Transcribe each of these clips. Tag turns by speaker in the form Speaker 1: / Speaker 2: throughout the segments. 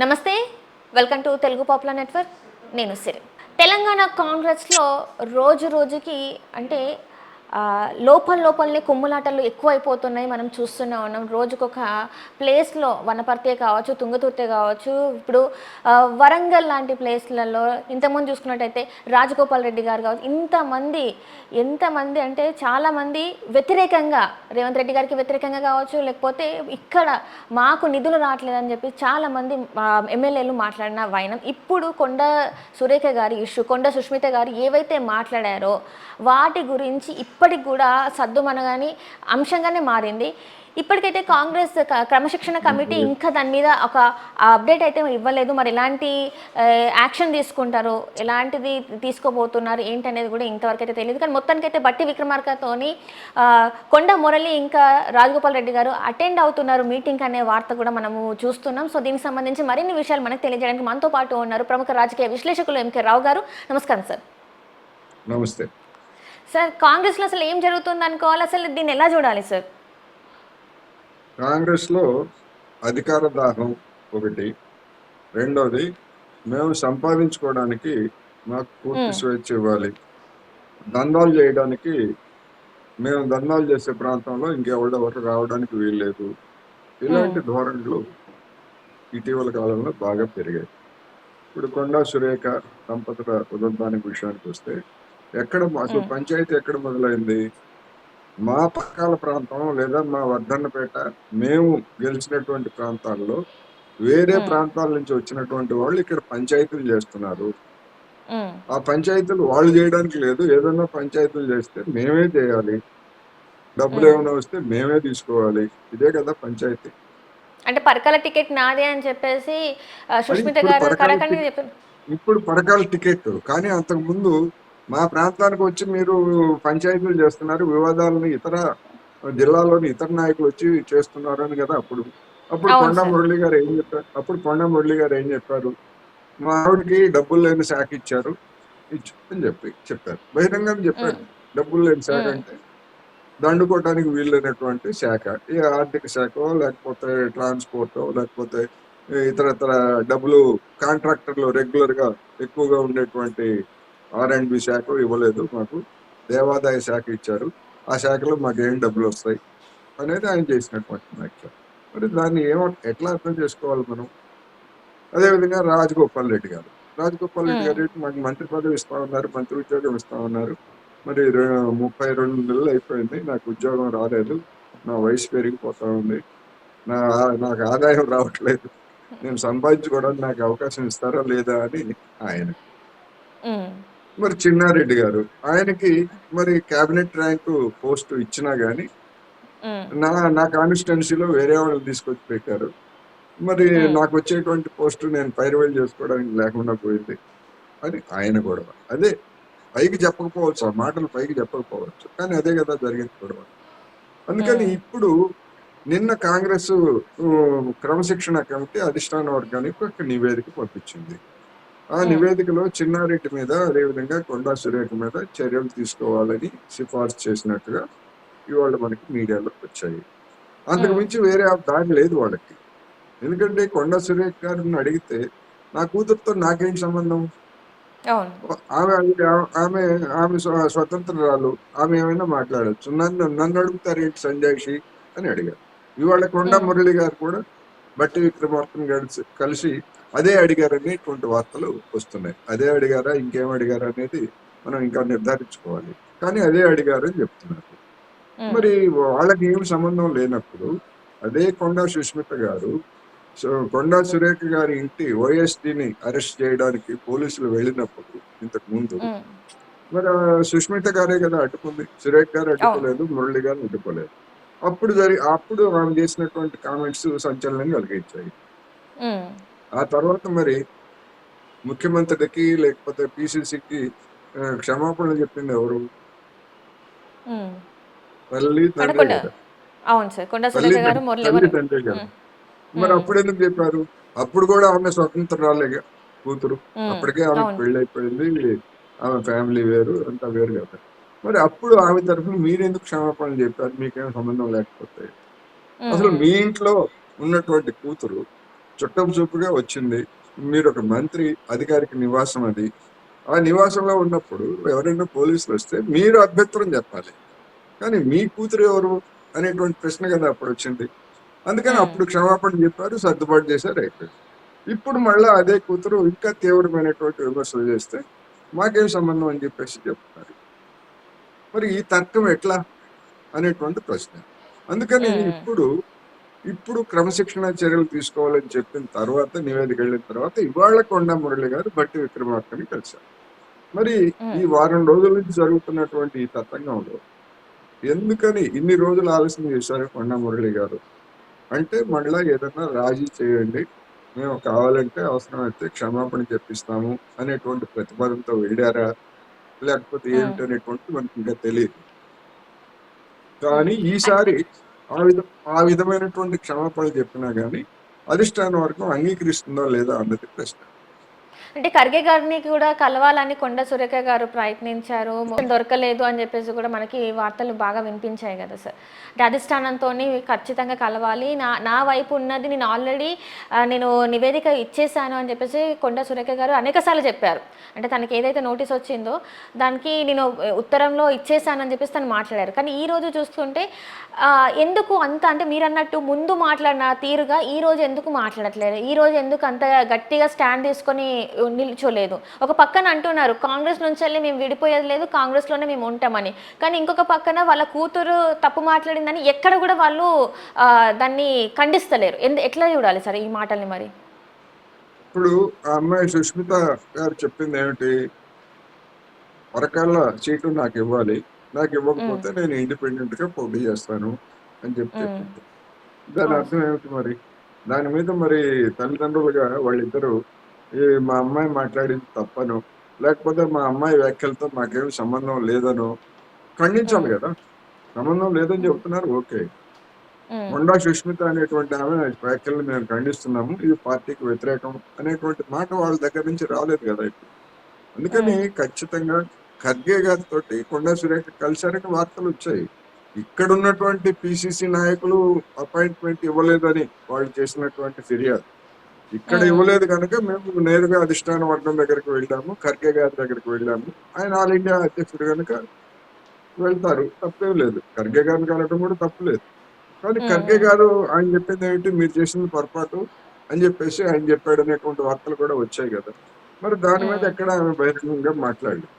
Speaker 1: నమస్తే. Welcome to Telugu popular network. నేను సిరి. తెలంగాణ కాంగ్రెస్‌లో రోజు రోజుకి అంటే లోపలనే కుమ్ములాటలు ఎక్కువైపోతున్నాయి. మనం చూస్తూనే ఉన్నాం. రోజుకొక ప్లేస్‌లో వనపర్తే కావచ్చు, తుంగతుర్తి కావచ్చు, ఇప్పుడు వరంగల్ లాంటి ప్లేస్‌లలో ఇంతకుముందు చూసుకున్నట్టయితే రాజగోపాల్ రెడ్డి గారు కావచ్చు, ఎంతమంది అంటే చాలామంది వ్యతిరేకంగా రేవంత్ రెడ్డి గారికి వ్యతిరేకంగా కావచ్చు, లేకపోతే ఇక్కడ మాకు నిధులు రావట్లేదని చెప్పి చాలామంది ఎమ్మెల్యేలు మాట్లాడిన వైనం. ఇప్పుడు కొండ సురేఖ గారి ఇష్యూ, కొండ సుష్మిత గారు ఏవైతే మాట్లాడారో వాటి గురించి ఇప్పటికి కూడా సద్దుమణగని అంశంగానే మారింది. ఇప్పటికైతే కాంగ్రెస్ క్రమశిక్షణ కమిటీ ఇంకా దాని మీద ఒక అప్డేట్ అయితే ఇవ్వలేదు. మరి ఎలాంటి యాక్షన్ తీసుకుంటారు, ఎలాంటిది తీసుకోబోతున్నారు ఏంటనేది కూడా ఇంతవరకు అయితే తెలియదు. కానీ మొత్తానికైతే బట్టి విక్రమార్కతోని కొండ మురళి ఇంకా రాజగోపాల్ రెడ్డి గారు అటెండ్ అవుతున్నారు మీటింగ్ అనే వార్త కూడా మనము చూస్తున్నాం. సో దీనికి సంబంధించి మరిన్ని విషయాలు మనకు తెలియజేయడానికి మనతో పాటు ఉన్నారు ప్రముఖ రాజకీయ విశ్లేషకులు ఎంకే రావు గారు. నమస్కారం సార్.
Speaker 2: నమస్తే
Speaker 1: సార్, కాంగ్రెస్లో అసలు ఏం జరుగుతుంది అనుకోవాలి, అసలు దీన్ని ఎలా చూడాలి సార్?
Speaker 2: కాంగ్రెస్లో అధికార దాహం ఒకటి, రెండోది మేము సంపాదించుకోవడానికి మాకు పూర్తి స్వేచ్ఛ ఇవ్వాలి, దందాలు చేయడానికి మేము దందాలు చేసే ప్రాంతంలో ఇంకెవరెవరు రావడానికి వీల్లేదు. ఇలాంటి ధోరణులు ఇటీవల కాలంలో బాగా పెరిగాయి. ఇప్పుడు కొండా సురేఖ దంపతుల ఉదంతానికి విషయానికి వస్తే అసలు పంచాయతీ ఎక్కడ మొదలైంది? మా పక్కల ప్రాంతం లేదా మా వర్ధన్నపేట మేము గెలిచినటువంటి ప్రాంతాల్లో వేరే ప్రాంతాల నుంచి వచ్చినటువంటి వాళ్ళు ఇక్కడ పంచాయతీలు చేస్తున్నారు. ఆ పంచాయతీలు వాళ్ళు చేయడానికి లేదు. ఏదైనా పంచాయతీలు చేస్తే మేమే చేయాలి, డబ్బులు ఏమైనా వస్తే మేమే తీసుకోవాలి. ఇదే కదా పంచాయతీ.
Speaker 1: అంటే పరకాల టికెట్ నాదే అని చెప్పేసి సుష్మిత గారు కరకండి చెప్పారు.
Speaker 2: ఇప్పుడు పరకాల టికెట్, కానీ అంతకు ముందు మా ప్రాంతానికి వచ్చి మీరు పంచాయతీలు చేస్తున్నారు, వివాదాలను ఇతర జిల్లాలోని ఇతర నాయకులు వచ్చి చేస్తున్నారు అని కదా అప్పుడు కొండా మురళి గారు ఏం చెప్పారు? మా ఆవిడకి డబ్బులు లేని శాఖ ఇచ్చారు అని చెప్పారు, బహిరంగంగా చెప్పారు. డబ్బులు లేని శాఖ అంటే దండుకోవటానికి వీలైనటువంటి శాఖ, ఈ ఆర్థిక శాఖ లేకపోతే ట్రాన్స్పోర్ట్ లేకపోతే ఇతర డబ్బులు కాంట్రాక్టర్లు రెగ్యులర్ గా ఎక్కువగా ఉండేటువంటి R&B శాఖ ఇవ్వలేదు, మాకు దేవాదాయ శాఖ ఇచ్చారు, ఆ శాఖలో మాకు ఏం డబ్బులు వస్తాయి అనేది ఆయన చేసినటువంటి వ్యాఖ్య. మరి దాన్ని ఎట్లా అర్థం చేసుకోవాలి మనం? అదేవిధంగా రాజగోపాల్ రెడ్డి గారు మాకు మంత్రి పదవి ఇస్తా ఉన్నారు, మంత్రి ఉద్యోగం ఇస్తా ఉన్నారు. మరి 32 నెలలు అయిపోయింది, నాకు ఉద్యోగం రాలేదు, నా వయసు పెరిగిపోతా ఉంది, నాకు ఆదాయం రావట్లేదు, నేను సంపాదించుకోవడానికి నాకు అవకాశం ఇస్తారా లేదా అని ఆయన. మరి చిన్నారెడ్డి గారు, ఆయనకి మరి కేబినెట్ ర్యాంకు పోస్ట్ ఇచ్చినా గానీ నా కాన్స్టిట్యున్సీలో వేరే వాళ్ళు తీసుకొచ్చి పెట్టారు, మరి నాకు వచ్చేటువంటి పోస్టు నేను పైరువేలు చేసుకోవడానికి లేకుండా పోయింది అని ఆయన గొడవ. అదే పైకి చెప్పకపోవచ్చు, ఆ మాటలు పైకి చెప్పకపోవచ్చు, కానీ అదే కదా జరిగింది గొడవ. అందుకని ఇప్పుడు నిన్న కాంగ్రెస్ క్రమశిక్షణ కమిటీ అధిష్టాన వర్గానికి ఒక నివేదిక పంపించింది. ఆ నివేదికలో చిన్నారెడ్డి మీద, అదేవిధంగా కొండా సురేఖ మీద చర్యలు తీసుకోవాలని సిఫార్సు చేసినట్టుగా ఇవాళ మనకి మీడియాలో వచ్చాయి. అంతకు మించి వేరే దారి లేదు వాళ్ళకి. ఎందుకంటే కొండా సురేఖ గారిని అడిగితే నా కూతురుతో నాకేం సంబంధం? ఆమె ఆమె ఆమె స్వతంత్రాలు, ఆమె ఏమైనా మాట్లాడచ్చు, నన్ను అడుగుతారేంటి సంజాయిషి అని అడిగారు. ఇవాళ కొండా మురళి గారు కూడా బట్టి విక్రమార్కన్ కలిసి అదే అడిగారనేటువంటి వార్తలు వస్తున్నాయి. అదే అడిగారా, ఇంకేం అడిగారా అనేది మనం ఇంకా నిర్ధారించుకోవాలి, కానీ అదే అడిగారని చెప్తున్నారు. మరి వాళ్ళకి ఏమి సంబంధం లేనప్పుడు అదే కొండా సుష్మిత గారు కొండా సురేఖ గారి ఇంటి OSDని అరెస్ట్ చేయడానికి పోలీసులు వెళ్ళినప్పుడు ఇంతకు ముందు మరి సుష్మిత గారే కదా అడ్డుకుంది, సురేఖ గారు అడ్డుకోలేదు, మురళి గారు అడ్డుకోలేదు. అప్పుడు ఆమె చేసినటువంటి కామెంట్స్ సంచలనం కలిగించాయి. ఆ తర్వాత మరి ముఖ్యమంత్రికి లేకపోతే PCCకి క్షమాపణలు చెప్పింది ఎవరు? తల్లి తండ్రి కదా. మరి అప్పుడు ఎందుకు చెప్పారు? అప్పుడు కూడా ఆమె స్వతంత్రాలేగా కూతురు, అప్పటికే ఆమెకు పెళ్లి అయిపోయింది, ఆమె ఫ్యామిలీ వేరు, అంతా వేరు కదా. మరి అప్పుడు ఆమె తరఫున మీరెందుకు క్షమాపణలు చెప్పారు? మీకేం సంబంధం లేకపోతే. అసలు మీ ఇంట్లో ఉన్నటువంటి కూతురు చుట్టపు చూపుగా వచ్చింది. మీరు ఒక మంత్రి, అధికారిక నివాసం అది. ఆ నివాసంలో ఉన్నప్పుడు ఎవరైనా పోలీసులు వస్తే మీరు అభ్యంతరం చెప్పాలి. కానీ మీ కూతురు ఎవరు అనేటువంటి ప్రశ్న కదా అప్పుడు వచ్చింది. అందుకని
Speaker 1: ఉమ్,
Speaker 2: అప్పుడు క్షమాపణ చెప్పారు, సర్దుబాటు చేశారు, అయిపోయింది. ఇప్పుడు మళ్ళా అదే కూతురు ఇంకా తీవ్రమైనటువంటి విమర్శలు చేస్తే మాకేం సంబంధం అని చెప్పేసి చెప్తున్నారు. మరి ఈ తర్కం ఎట్లా అనేటువంటి ప్రశ్న. అందుకని
Speaker 1: ఉమ్,
Speaker 2: ఇప్పుడు క్రమశిక్షణ చర్యలు తీసుకోవాలని చెప్పిన తర్వాత, నివేదిక వెళ్ళిన తర్వాత ఇవాళ కొండా మురళి గారు బట్టి విక్రమార్కని కలిశారు. మరి ఈ
Speaker 1: ఉమ్.
Speaker 2: వారం రోజుల నుంచి జరుగుతున్నటువంటి ఈ తతంగంలో ఎందుకని ఇన్ని రోజులు ఆలస్యం చేశారు కొండా మురళి గారు అంటే, మళ్ళా ఏదన్నా రాజీ చేయండి, మేము కావాలంటే అవసరమైతే క్షమాపణ చెప్పిస్తాము అనేటువంటి ప్రతిపాదనతో వెళ్ళారా, లేకపోతే
Speaker 1: హ్మ్.
Speaker 2: ఏమిటి అనేటువంటిది మనకి ఇంకా తెలియదు.
Speaker 1: హ్మ్.
Speaker 2: కానీ
Speaker 1: అన్
Speaker 2: ఈసారి ఆ విధమైనటువంటి క్షమాపణలు చెప్పినా గానీ అధిష్టాన వర్గం అంగీకరిస్తుందా లేదా అన్నది ప్రశ్న.
Speaker 1: అంటే ఖర్గే గారిని కూడా కలవాలని కొండా సురేఖ గారు ప్రయత్నించారు. దొరకలేదు అని చెప్పేసి కూడా మనకి వార్తలు బాగా వినిపించాయి కదా సార్. అంటే అధిష్టానంతోని ఖచ్చితంగా కలవాలి. నా నా వైపు ఉన్నది నేను ఆల్రెడీ నేను నివేదిక ఇచ్చేసాను అని చెప్పేసి కొండా సురేఖ గారు అనేకసార్లు చెప్పారు. అంటే తనకి ఏదైతే నోటీస్ వచ్చిందో దానికి నేను ఉత్తరంలో ఇచ్చేసానని చెప్పేసి తను మాట్లాడారు. కానీ ఈరోజు చూస్తుంటే ఎందుకు అంత అంటే మీరన్నట్టు ముందు మాట్లాడిన తీరుగా ఈరోజు ఎందుకు మాట్లాడట్లేదు? ఈరోజు ఎందుకు అంత గట్టిగా స్టాండ్ తీసుకొని నిల్చోలేదు? ఒక పక్కన అంటున్నారు కాంగ్రెస్ నుంచెల్లి మేము విడిపోయేది లేదు, కాంగ్రెస్‌లోనే మేము ఉంటామని. కానీ ఇంకొక పక్కన వాళ్ళ కూతురు తప్పు మాట్లాడిందని ఎక్కడ కూడా వాళ్ళు దాన్ని ఖండిస్తలేరు. ఎట్లా చూడాలి సార్ ఈ మాటల్ని మరి?
Speaker 2: ఇప్పుడు ఆ అమ్మాయి సుష్మిత గారు చెప్పింది ఏమిటి, వరకల్లా సీటు నాకు ఇవ్వాలి, నాకు
Speaker 1: హ్మ్.
Speaker 2: ఇవ్వకపోతే నేను ఇండిపెండెంట్ గా పోటీ చేస్తాను అని
Speaker 1: హ్మ్.
Speaker 2: చెప్పింది. దాని
Speaker 1: అవును.
Speaker 2: అర్థం ఏమిటి మరి? దాని మీద మరి తల్లిదండ్రులుగా వాళ్ళిద్దరూ మా అమ్మాయి మాట్లాడింది తప్పను, లేకపోతే మా అమ్మాయి వ్యాఖ్యలతో మాకేమి సంబంధం లేదనో ఖండించాలి
Speaker 1: హ్మ్.
Speaker 2: కదా. సంబంధం లేదని
Speaker 1: హ్మ్.
Speaker 2: చెబుతున్నారు, ఓకే.
Speaker 1: హ్మ్.
Speaker 2: మొండా సుష్మిత అనేటువంటి ఆమె వ్యాఖ్యలను మేము ఖండిస్తున్నాము, ఇది పార్టీకి వ్యతిరేకం అనేటువంటి మాట వాళ్ళ దగ్గర నుంచి రాలేదు కదా ఇప్పుడు. అందుకని
Speaker 1: హ్మ్.
Speaker 2: ఖచ్చితంగా ఖర్గే గారితో కొండా సురేఖ కలిశారని వార్తలు వచ్చాయి. ఇక్కడ ఉన్నటువంటి పిసిసి నాయకులు అపాయింట్మెంట్ ఇవ్వలేదని వాళ్ళు చేసినటువంటి ఫిర్యాదు. ఇక్కడ
Speaker 1: హ్మ్.
Speaker 2: ఇవ్వలేదు కనుక మేము నేరుగా అధిష్టాన వర్గం దగ్గరికి వెళ్ళాము, ఖర్గే గారి దగ్గరికి వెళ్ళాము. ఆయన ఆల్ ఇండియా అధ్యక్షుడు కనుక వెళ్తారు, తప్పేం లేదు. ఖర్గే గారిని కలవడం కూడా తప్పు లేదు. కానీ
Speaker 1: హ్మ్.
Speaker 2: ఖర్గే
Speaker 1: హ్మ్.
Speaker 2: గారు ఆయన చెప్పింది ఏమిటి, మీరు చేసింది పొరపాటు అని చెప్పేసి ఆయన చెప్పాడు అనేటువంటి వార్తలు కూడా వచ్చాయి కదా. మరి దాని మీద
Speaker 1: హ్మ్.
Speaker 2: ఎక్కడ ఆమె బహిరంగంగా మాట్లాడలేదు.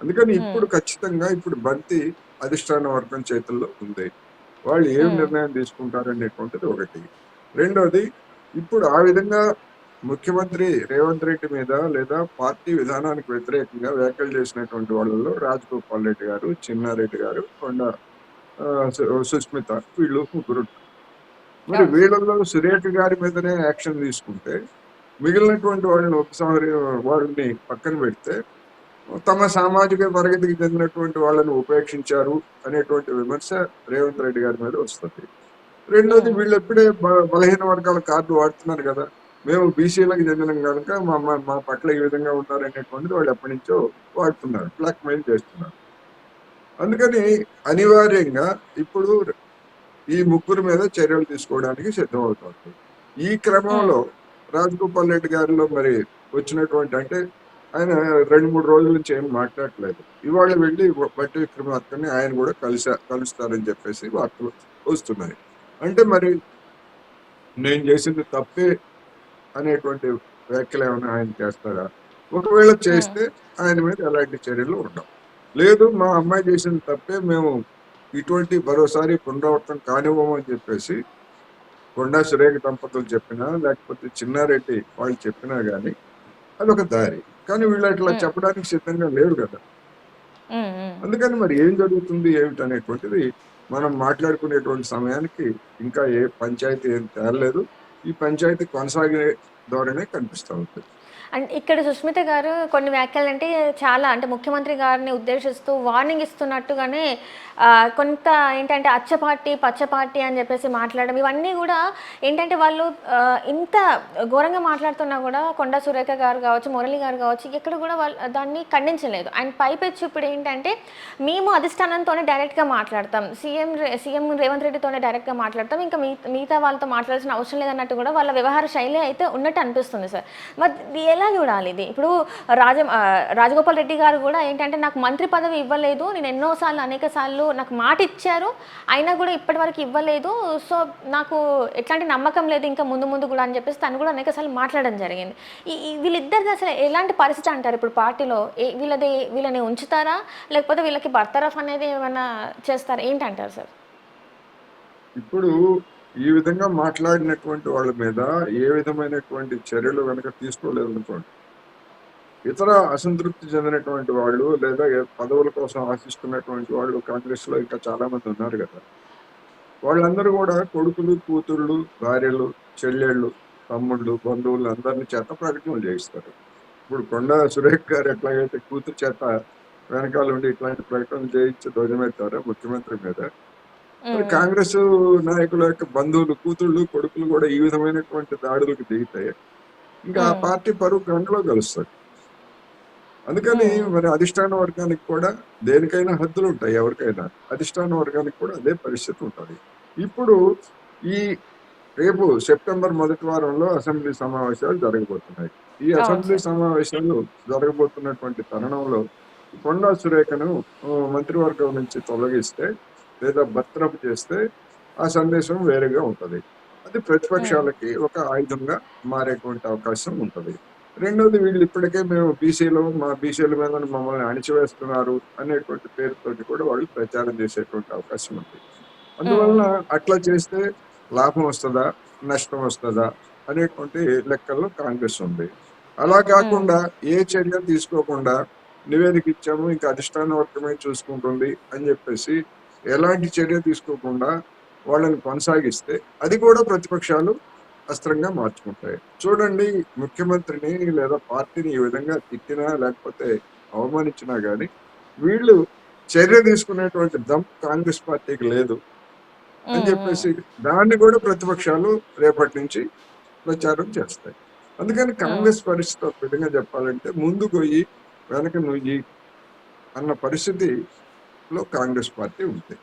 Speaker 2: అందుకని
Speaker 1: హ్మ్.
Speaker 2: ఇప్పుడు ఖచ్చితంగా ఇప్పుడు బంతి అధిష్టాన వర్గం చేతుల్లో ఉంది. వాళ్ళు ఏం
Speaker 1: హ్మ్.
Speaker 2: నిర్ణయం తీసుకుంటారనేటువంటిది ఒకటి. రెండోది, ఇప్పుడు ఆ విధంగా ముఖ్యమంత్రి రేవంత్ రెడ్డి మీద లేదా పార్టీ విధానానికి వ్యతిరేకంగా వ్యాఖ్యలు చేసినటువంటి వాళ్ళలో రాజగోపాల్ రెడ్డి గారు, చిన్నారెడ్డి గారు, కొండ సుస్మిత, వీళ్ళు ముగ్గురు. మరి
Speaker 1: అవును సార్.
Speaker 2: వీళ్ళలో సురేఖ గారి మీదనే యాక్షన్ తీసుకుంటే మిగిలినటువంటి వాళ్ళని వాళ్ళని పక్కన పెడితే తమ సామాజిక తరగతికి చెందినటువంటి వాళ్ళని ఉపేక్షించారు అనేటువంటి విమర్శ రేవంత్ రెడ్డి గారి మీద వస్తుంది. రెండోది,
Speaker 1: హ్మ్.
Speaker 2: వీళ్ళు ఎప్పుడే బలహీన వర్గాల కార్డు వాడుతున్నారు కదా. మేము బీసీలకు చెందిన కనుక మా పట్ల ఈ విధంగా ఉన్నారు అనేటువంటిది వాళ్ళు ఎప్పటి నుంచో వాడుతున్నారు, బ్లాక్ మెయిల్ చేస్తున్నారు. అందుకని అనివార్యంగా ఇప్పుడు ఈ ముగ్గురు మీద చర్యలు తీసుకోవడానికి సిద్ధమవుతోంది. ఈ
Speaker 1: హ్మ్.
Speaker 2: క్రమంలో రాజగోపాల్ రెడ్డి గారిలో మరి వచ్చినటువంటి అంటే ఆయన 2-3 రోజుల నుంచి ఏం మాట్లాడట్లేదు. ఇవాళ వెళ్ళి బట్టి విక్రమార్కని ఆయన కూడా కలుస్తారని చెప్పేసి వార్తలు వస్తున్నాయి. అంటే మరి నేను చేసింది తప్పే అనేటువంటి వ్యాఖ్యలు ఏమైనా ఆయన చేస్తారా? ఒకవేళ
Speaker 1: హ్మ్.
Speaker 2: చేస్తే ఆయన మీద ఎలాంటి చర్యలు ఉండవు. లేదు, మా అమ్మాయి చేసింది తప్పే, మేము ఇటువంటి మరోసారి పునరావృతం కానివ్వము అని చెప్పేసి కొండా సురేఖ దంపతులు చెప్పినా, లేకపోతే చిన్నారెడ్డి వాళ్ళు చెప్పినా గానీ అదొక దారి. కానీ వీళ్ళు అట్లా
Speaker 1: హ్మ్.
Speaker 2: చెప్పడానికి సిద్ధంగా లేరు కదా.
Speaker 1: హ్మ్. హ్మ్.
Speaker 2: అందుకని మరి ఏం జరుగుతుంది ఏమిటనేటువంటిది మనం మాట్లాడుకునేటువంటి సమయానికి ఇంకా ఏ పంచాయతీ ఏం తేలలేదు. ఈ పంచాయతీ కొనసాగే ధోరణే కనిపిస్తా ఉంది.
Speaker 1: అండ్ ఇక్కడ సుష్మిత గారు కొన్ని వ్యాఖ్యలు అంటే చాలా అంటే ముఖ్యమంత్రి గారిని ఉద్దేశిస్తూ వార్నింగ్ ఇస్తున్నట్టుగానే కొంత ఏంటంటే అచ్చ పార్టీ పచ్చ పార్టీ అని చెప్పేసి మాట్లాడడం ఇవన్నీ కూడా ఏంటంటే వాళ్ళు ఇంత ఘోరంగా మాట్లాడుతున్నా కూడా కొండా సురేఖ గారు కావచ్చు మురళి గారు కావచ్చు ఎక్కడ కూడా వాళ్ళు దాన్ని ఖండించలేదు. అండ్ పైపెచ్చు ఇప్పుడు ఏంటంటే మేము అధిష్టానంతోనే డైరెక్ట్గా మాట్లాడతాం, సీఎం రేవంత్ రెడ్డితోనే డైరెక్ట్గా మాట్లాడతాం, ఇంకా మిగతా వాళ్ళతో మాట్లాడాల్సిన అవసరం లేదన్నట్టు కూడా వాళ్ళ వ్యవహార శైలి అయితే ఉన్నట్టు అనిపిస్తుంది సార్. మరి ఇది ఎలా చూడాలి? ఇది ఇప్పుడు రాజగోపాల్ రెడ్డి గారు కూడా ఏంటంటే నాకు మంత్రి పదవి ఇవ్వలేదు, నేను ఎన్నోసార్లు అనేక సార్లు నాకు మాట ఇచ్చారు అయినా కూడా ఇప్పటి వరకు ఇవ్వలేదు, సో నాకు ఎట్లాంటి నమ్మకం లేదు ఇంకా ముందు ముందు కూడా అని చెప్పేసి తను కూడా అనేక సార్లు మాట్లాడడం జరిగింది. వీళ్ళిద్దరిది అసలు ఎలాంటి పరిస్థితి అంటారు ఇప్పుడు పార్టీలో? వీళ్ళని ఉంచుతారా లేకపోతే వీళ్ళకి బర్తరఫ్ అనేది ఏమైనా చేస్తారా ఏంటంటారు సార్?
Speaker 2: ఇప్పుడు ఈ విధంగా మాట్లాడినటువంటి వాళ్ళ మీద ఏ విధమైనటువంటి చర్యలు కనుక తీసుకోలేదు అనుకోండి, ఇతర అసంతృప్తి చెందినటువంటి వాళ్ళు లేదా పదవుల కోసం ఆశిస్తున్నటువంటి వాళ్ళు కాంగ్రెస్ లో ఇంకా చాలా మంది ఉన్నారు కదా, వాళ్ళందరూ కూడా కొడుకులు కూతుళ్ళు భార్యలు చెల్లెళ్ళు తమ్ముళ్ళు బంధువులు అందరినీ చేత ప్రకటనలు చేయిస్తారు. ఇప్పుడు కొండా సురేఖ్ గారు ఎట్లాగైతే కూతురు చేత వెనకాల ఉండి ఇట్లాంటి ప్రకటనలు చేయించి ధ్వజమెత్తారో ముఖ్యమంత్రి మీద, మరి కాంగ్రెస్ నాయకుల యొక్క బంధువులు కూతుళ్ళు కొడుకులు కూడా ఈ విధమైనటువంటి దాడులకు దిగితే ఇంకా ఆ పార్టీ పరువు గంటలో కలుస్తుంది. అందుకని మరి అధిష్టాన వర్గానికి కూడా దేనికైనా హద్దులు ఉంటాయి, ఎవరికైనా అధిష్టాన వర్గానికి కూడా అదే పరిస్థితి ఉంటుంది. ఇప్పుడు ఈ రేపు సెప్టెంబర్ మొదటి వారంలో అసెంబ్లీ సమావేశాలు జరగబోతున్నాయి. ఈ అసెంబ్లీ సమావేశాలు జరగబోతున్నటువంటి తరుణంలో కొండా సురేఖను మంత్రివర్గం నుంచి తొలగిస్తే లేదా బర్తరఫ్ చేస్తే ఆ సందేశం వేరేగా ఉంటది. అది ప్రతిపక్షాలకి ఒక ఆయుధంగా మారేటువంటి అవకాశం ఉంటది. రెండోది, వీళ్ళు ఇప్పటికే మేము మా బీసీల మీద మమ్మల్ని అణిచివేస్తున్నారు అనేటువంటి పేరుతోటి కూడా వాళ్ళు ప్రచారం చేసేటువంటి అవకాశం ఉంది. అందువలన అట్లా చేస్తే లాభం వస్తుందా నష్టం వస్తుందా అనేటువంటి లెక్కల్లో కాంగ్రెస్ ఉంది. అలా కాకుండా ఏ చర్య తీసుకోకుండా నివేదిక ఇచ్చాము ఇంకా అధిష్టాన వర్గమే చూసుకుంటుంది అని చెప్పేసి ఎలాంటి చర్య తీసుకోకుండా వాళ్ళని కొనసాగిస్తే అది కూడా ప్రతిపక్షాలు అస్త్రంగా మార్చుకుంటాయి. చూడండి, ముఖ్యమంత్రిని లేదా పార్టీని ఈ విధంగా తిట్టినా లేకపోతే అవమానించినా గానీ వీళ్ళు చర్య తీసుకునేటువంటి దమ్ కాంగ్రెస్ పార్టీకి లేదు అని చెప్పేసి దాన్ని కూడా ప్రతిపక్షాలు రేపటి నుంచి ప్రచారం చేస్తాయి. అందుకని కాంగ్రెస్ పరిస్థితి ఒక విధంగా చెప్పాలంటే ముందు పోయి వెనక నుయ్యి అన్న పరిస్థితిలో కాంగ్రెస్ పార్టీ ఉంది.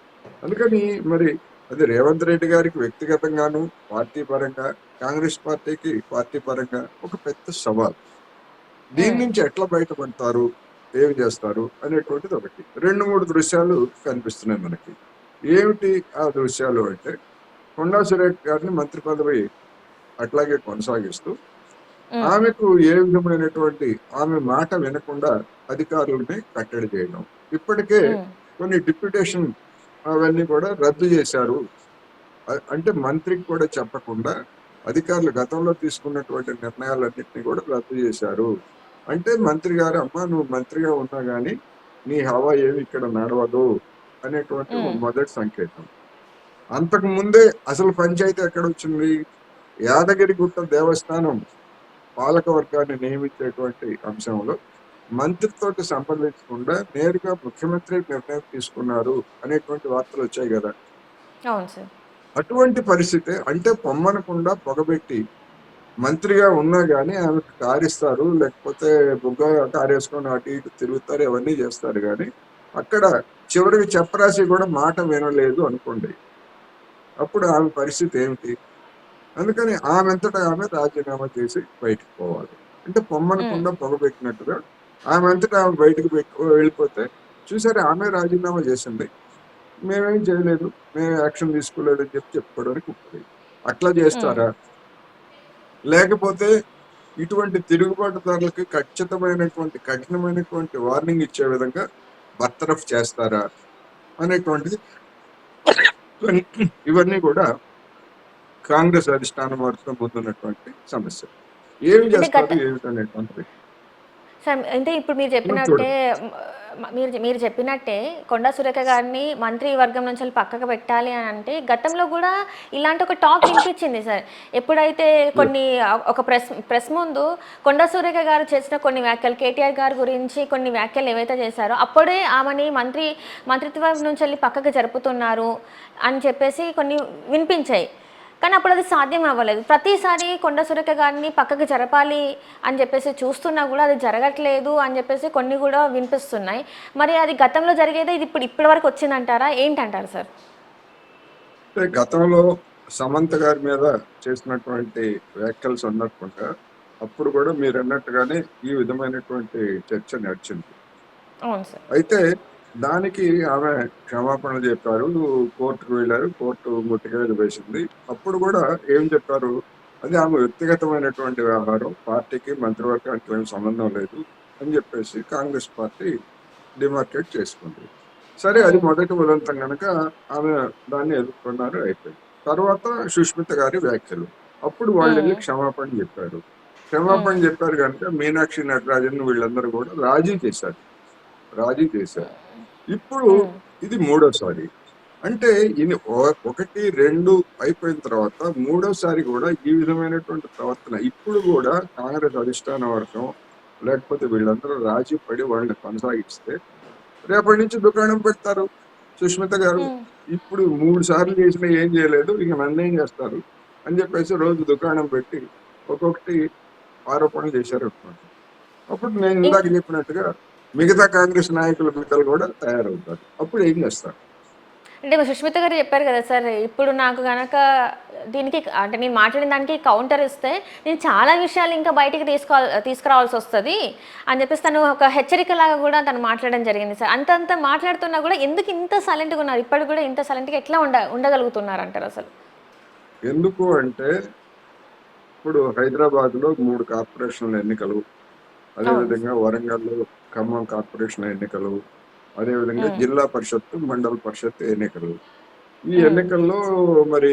Speaker 2: అందుకని మరి అది రేవంత్ రెడ్డి గారికి వ్యక్తిగతంగాను పార్టీ పరంగా కాంగ్రెస్ పార్టీకి పార్టీ పరంగా ఒక పెద్ద సవాల్. దీని నుంచి ఎట్లా బయటపడతారు, ఏమి చేస్తారు అనేటువంటిది ఒకటి. 2-3 దృశ్యాలు కనిపిస్తున్నాయి మనకి. ఏమిటి ఆ దృశ్యాలు అంటే, కొండా సురేఖ్ గారిని మంత్రి పదవి అట్లాగే కొనసాగిస్తూ ఆమెకు ఏ విధమైనటువంటి ఆమె మాట వినకుండా అధికారులని కట్టడి చేయడం. ఇప్పటికే కొన్ని డిప్యూటేషన్ అవన్నీ కూడా రద్దు చేశారు. అంటే మంత్రికి కూడా చెప్పకుండా అధికారులు గతంలో తీసుకున్నటువంటి నిర్ణయాలన్నింటినీ కూడా రద్దు చేశారు. అంటే మంత్రి గారు, అమ్మ నువ్వు మంత్రిగా ఉన్నా గానీ నీ హవా ఏమి ఇక్కడ నడవదు అనేటువంటి మొదటి సంకేతం. అంతకు ముందే అసలు పంచాయతీ ఎక్కడ వచ్చింది? యాదగిరిగుట్ట దేవస్థానం పాలక వర్గాన్ని నియమించేటువంటి అంశంలో మంత్రితోటి సంప్రదించకుండా నేరుగా ముఖ్యమంత్రి నిర్ణయం తీసుకున్నారు అనేటువంటి వార్తలు వచ్చాయి కదా. అటువంటి పరిస్థితి అంటే పొమ్మనకుండా పొగబెట్టి మంత్రిగా ఉన్నా గానీ ఆమెకు కారిస్తారు, లేకపోతే బుగ్గ కారేసుకొని అటు ఇటు తిరుగుతారు, అవన్నీ చేస్తారు. కానీ అక్కడ చివరికి చెప్పరాసి కూడా మాట వినలేదు అనుకోండి, అప్పుడు ఆమె పరిస్థితి ఏమిటి? అందుకని ఆమెంతటా ఆమె రాజీనామా చేసి బయటకు పోవాలి. అంటే పొమ్మనకుండా పొగబెట్టినట్టుగా ఆమె అంతటా ఆమె బయటకు వెళ్ళిపోతే, చూసారా ఆమె రాజీనామా చేసింది, మేమేం చేయలేదు, మేము యాక్షన్ తీసుకోలేదు అని చెప్పుకోవడానికి ఉంటుంది. అట్లా చేస్తారా? లేకపోతే ఇటువంటి తిరుగుబాటుదారులకి ఖచ్చితమైనటువంటి కఠినమైనటువంటి వార్నింగ్ ఇచ్చే విధంగా బర్తరఫ్ చేస్తారా అనేటువంటిది ఇవన్నీ కూడా కాంగ్రెస్ అధిష్టానం వారితో ముందున్నటువంటి సమస్య. ఏమి చేస్తారు ఏమిటనేటువంటిది.
Speaker 1: సార్ అంటే ఇప్పుడు మీరు చెప్పినట్టే
Speaker 2: చూడండి.
Speaker 1: మీరు చెప్పినట్టే కొండా సురేఖ గారిని మంత్రి వర్గం నుంచి పక్కకు పెట్టాలి అని అంటే గతంలో కూడా ఇలాంటి ఒక టాక్ వినిపించింది సార్. ఎప్పుడైతే కొన్ని ఒక ప్రెస్ ముందు కొండా సురేఖ గారు చేసిన కొన్ని వ్యాఖ్యలు కేటీఆర్ గారి గురించి కొన్ని వ్యాఖ్యలు ఏవైతే చేశారో అప్పుడే ఆమెని మంత్రిత్వం నుంచి పక్కకు జరుపుతున్నారు అని చెప్పేసి కొన్ని వినిపించాయి. కానీ అప్పుడు అది సాధ్యం అవ్వలేదు. ప్రతిసారి కొండా సురేఖ గారిని పక్కకు జరపాలి అని చెప్పేసి చూస్తున్నా కూడా అది జరగట్లేదు అని చెప్పేసి కొన్ని కూడా వినిపిస్తున్నాయి. మరి అది గతంలో జరిగేదే ఇది ఇప్పటి వరకు వచ్చిందంటారా, ఏంటంటారు సార్?
Speaker 2: అంటే గతంలో సమంత గారి మీద చేసినటువంటి వ్యాఖ్యలు సందర్భంగా అప్పుడు కూడా మీరు అన్నట్టుగానే ఈ విధమైనటువంటి చర్చ నడిచింది.
Speaker 1: అవును సార్.
Speaker 2: అయితే దానికి ఆమె క్షమాపణలు చెప్పారు, కోర్టుకు వెళ్ళారు, కోర్టు ముట్టికాయలు వేసింది. అప్పుడు కూడా ఏం చెప్పారు, అది ఆమె వ్యక్తిగతమైనటువంటి వ్యవహారం, పార్టీకి మంత్రివర్గానికి ఏం సంబంధం లేదు అని చెప్పేసి కాంగ్రెస్ పార్టీ డిమార్కేట్ చేసుకుంది. సరే, అది మొదటి ఉదంతం కనుక ఆమె దాన్ని ఎదుర్కొన్నారు, అయిపోయింది. తర్వాత సుష్మిత గారి వ్యాఖ్యలు, అప్పుడు వాళ్ళు వెళ్ళి క్షమాపణ చెప్పారు. క్షమాపణ చెప్పారు కనుక మీనాక్షి నటరాజన్ వీళ్ళందరూ కూడా రాజీ చేశారు. ఇప్పుడు ఇది మూడోసారి. అంటే ఇది 1, 2 అయిపోయిన తర్వాత మూడోసారి కూడా ఈ విధమైనటువంటి ప్రవర్తన ఇప్పుడు కూడా కాంగ్రెస్ అధిష్టాన వర్గం లేకపోతే వీళ్ళందరూ రాజీ పడి వాళ్ళని కొనసాగిస్తే రేపటి నుంచి దుకాణం పెడతారు సుష్మిత గారు. ఇప్పుడు 3 సార్లు చేసినా ఏం చేయలేదు, ఇక నన్ను ఏం చేస్తారు అని చెప్పేసి రోజు దుకాణం పెట్టి ఒక్కొక్కటి ఆరోపణలు చేశారు అనుకోండి. అప్పుడు నేను ఇందాక చెప్పినట్టుగా మిగతా కాంగ్రెస్ నాయకుల బిడ్డలు కూడా తయారవుతారు. అప్పుడు ఏం చేస్తారు?
Speaker 1: అంటే సుష్మిత గారు చెప్పారు కదా సార్, ఇప్పుడు నాకు గనక దీనికి అంటే నేను మాట్లాడిన దానికి కౌంటర్ ఇస్తే నేను చాలా విషయాలు ఇంకా బయటికి తీసుకురావాల్సి వస్తుంది అని చెప్పేసి తను ఒక హెచ్చరికలాగా కూడా తను మాట్లాడడం జరిగింది సార్. అంతంత మాట్లాడుతున్నా కూడా ఎందుకు ఇంత సైలెంట్గా ఉన్నారు? ఇప్పటికి కూడా ఇంత సైలెంట్గా ఎట్లా ఉండగలుగుతున్నారు అంటారు అసలు?
Speaker 2: ఎందుకు అంటే ఇప్పుడు హైదరాబాద్ లో 3 కార్పొరేషన్ల ఎన్నికలు, అదేవిధంగా వరంగల్లో ఖమ్మం కార్పొరేషన్ ఎన్నికలు, అదేవిధంగా జిల్లా పరిషత్తు, మండల పరిషత్ ఎన్నికలు. ఈ ఎన్నికల్లో మరి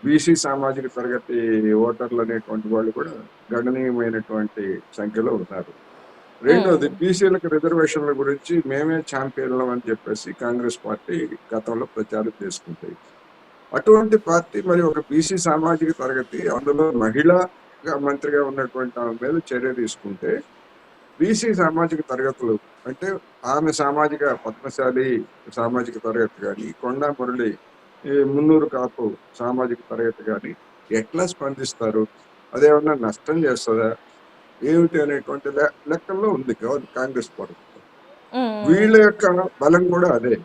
Speaker 2: బీసీ సామాజిక తరగతి ఓటర్లు అనేటువంటి వాళ్ళు కూడా గణనీయమైనటువంటి సంఖ్యలో ఉన్నారు. రెండోది, బీసీలకు రిజర్వేషన్ల గురించి మేమే ఛాంపియన్లం అని చెప్పేసి కాంగ్రెస్ పార్టీ గతంలో ప్రచారం చేసుకుంటాయి. అటువంటి పార్టీ మరి ఒక బీసీ సామాజిక తరగతి, అందులో మహిళగా మంత్రిగా ఉన్నటువంటి ఆమె మీద చర్య తీసుకుంటే బీసీ సామాజిక తరగతులు అంటే ఆమె సామాజిక పద్మశాలి సామాజిక తరగతి కానీ, కొండా మురళి మున్నూరు కాపు సామాజిక తరగతి కానీ ఎట్లా స్పందిస్తారు? అదేమన్నా నష్టం చేస్తుందా ఏమిటి అనేటువంటి లెక్కల్లో ఉంది కాంగ్రెస్ పార్టీ. వీళ్ళ యొక్క బలం కూడా అదే.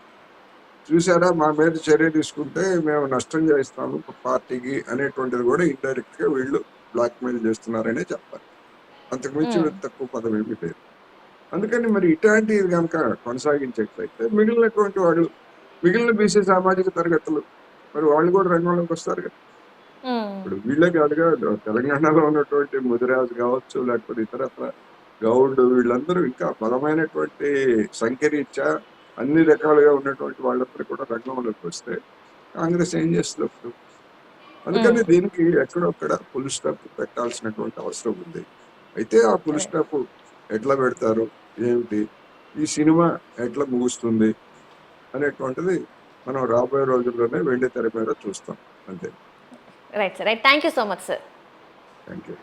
Speaker 2: చూసారా, మా మీద చర్య తీసుకుంటే మేము నష్టం చేస్తాము పార్టీకి అనేటువంటిది కూడా ఇండైరెక్ట్ గా వీళ్ళు బ్లాక్మెయిల్ చేస్తున్నారనే చెప్పాలి. అంతకుమించి తక్కువ పదం ఏమీ లేదు. అందుకని మరి ఇట్లాంటిది కనుక కొనసాగించేట్లయితే మిగిలినటువంటి వాళ్ళు, మిగిలిన బీసీ సామాజిక తరగతులు మరి వాళ్ళు కూడా రంగంలోకి వస్తారు కదా. ఇప్పుడు వీళ్ళే కాదుగా, తెలంగాణలో ఉన్నటువంటి ముదిరాజు కావచ్చు, లేకపోతే ఇతరత్ర గౌడ్, వీళ్ళందరూ ఇంకా బలమైనటువంటి సంఖ్యరీత్యా అన్ని రకాలుగా ఉన్నటువంటి వాళ్ళందరూ కూడా రంగంలోకి వస్తే కాంగ్రెస్ ఏం చేస్తున్నప్పుడు? అందుకని దీనికి ఎక్కడొక్కడ ఫుల్ స్టాప్ పెట్టాల్సినటువంటి అవసరం ఉంది. అయితే ఆ ఫుల్ స్టాప్ ఎట్లా పెడతారు, ఏమిటి, ఈ సినిమా ఎట్లా ముగుస్తుంది అనేటువంటిది మనం రాబోయే రోజుల్లోనే వెండి తెర మీద చూస్తాం. అంతే.
Speaker 1: Right sir, right. Thank you so much sir.
Speaker 2: Thank you.